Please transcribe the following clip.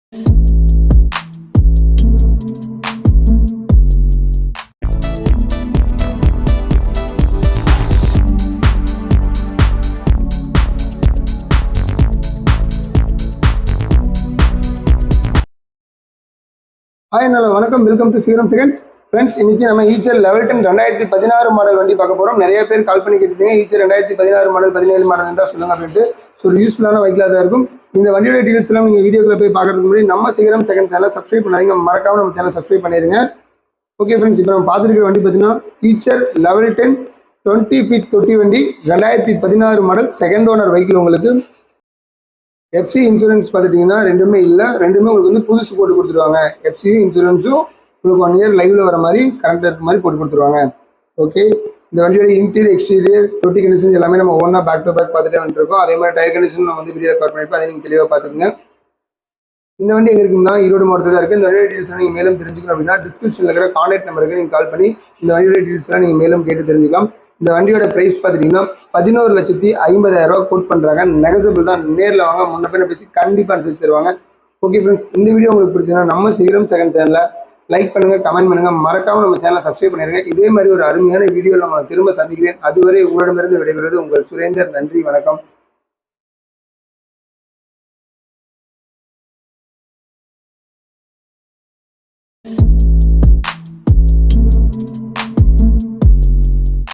Hi நல்ல வணக்கம், welcome to serum seconds. Friends, இன்னைக்கு நம்ம ஈச்சர் லெவல் 10 2016 மாடல் வண்டி பார்க்க போகிறோம். நிறைய பேர் கால் பண்ணி கேட்டீங்க, ஈச்சர் 2016 மாடல் 17 மாடல் இருந்தால் சொல்லுங்க அப்படின்ட்டு. ஸோ ஒரு யூஸ்ஃபுல்லான வெஹிக்கிளாக தான் இருக்கும். இந்த வண்டியோட டீடைல்ஸ் எல்லாம் நீங்கள் வீடியோக்குள்ள போய் பார்க்கறதுக்கு முன்னாடி நம்ம சீரம் செகண்ட் சேனலை சப்ஸ்கிரைப் பண்ணாதீங்க, மறக்காம நம்ம சேனலை சப்ஸ்கிரைப் பண்ணிடுங்க. ஓகே ஃப்ரெண்ட்ஸ், இப்போ நம்ம பார்த்துருக்கிற வண்டி பார்த்தீங்கன்னா ஈச்சர் லெவல் 10 20 ஃபீட் தொட்டி வண்டி, 2016 மாடல், செகண்ட் ஓனர் வெஹிக்கிள். உங்களுக்கு எஃப்சி இன்சூரன்ஸ் பார்த்துட்டிங்கன்னா ரெண்டுமே இல்லை, ரெண்டுமே உங்களுக்கு வந்து புதுசு போட்டு கொடுத்துருவாங்க. எஃப்சியும் இன்சூரன்ஸும் உங்களுக்கு 1 இயர் லைவ்ல வர மாதிரி கரெக்டாக இருக்க மாதிரி போட்டு கொடுத்துருவாங்க. ஓகே, இந்த வண்டியோட இன்டீரியர் எக்ஸ்டீரியர் தொட்டி கண்டிஷன்ஸ் எல்லாமே நம்ம ஒன்றா பேக் டு பேக் பார்த்துட்டே வந்துருக்கோம். அதே மாதிரி டயர் கண்டிஷன் நம்ம வந்து வீடியோ ரெக்கார்ட் பண்ணியிருப்போம், அதை நீங்கள் தெளிவாக பார்த்துக்குங்க. இந்த வண்டி எங்கே இருக்குன்னா ஈரோடு மாவட்டத்தில் இருக்குது. இந்த வண்டியோட டீல்ஸ் நீங்கள் மேலும் தெரிஞ்சுக்கணும் அப்படின்னா டிஸ்கிரிப்ஷனில் இருக்கிற கான்டாக்ட் நம்பருக்கு நீங்கள் கால் பண்ணி இந்த வண்டியோட டீல்ஸ்லாம் நீங்கள் மேலும் கேட்டு தெரிஞ்சுக்கலாம். இந்த வண்டியோட ப்ரைஸ் பார்த்துட்டிங்கன்னா 11,50,000 கோட் பண்ணுறாங்க. நெகசபிள் தான், நேரில் வாங்க, முன்ன பின்ன பேசி கண்டிப்பாக அனுசரிச்சு தருவாங்க. ஓகே ஃப்ரெண்ட்ஸ், இந்த வீடியோ உங்களுக்கு பிடிச்சதுன்னா நம்ம சீரம் செகண்ட் சேனலில் லைக் பண்ணுங்கள், கமெண்ட் பண்ணுங்கள், மறக்காமல் நம்ம சேனலை சப்ஸ்கிரைப் பண்ணிடுங்க. இதே மாதிரி ஒரு அருமையான வீடியோவில் நம்ம திரும்ப சந்திக்கிறேன். அதுவரை உங்களிடமிருந்து விடைபெறுவது உங்கள் சுரேந்தர். நன்றி, வணக்கம்.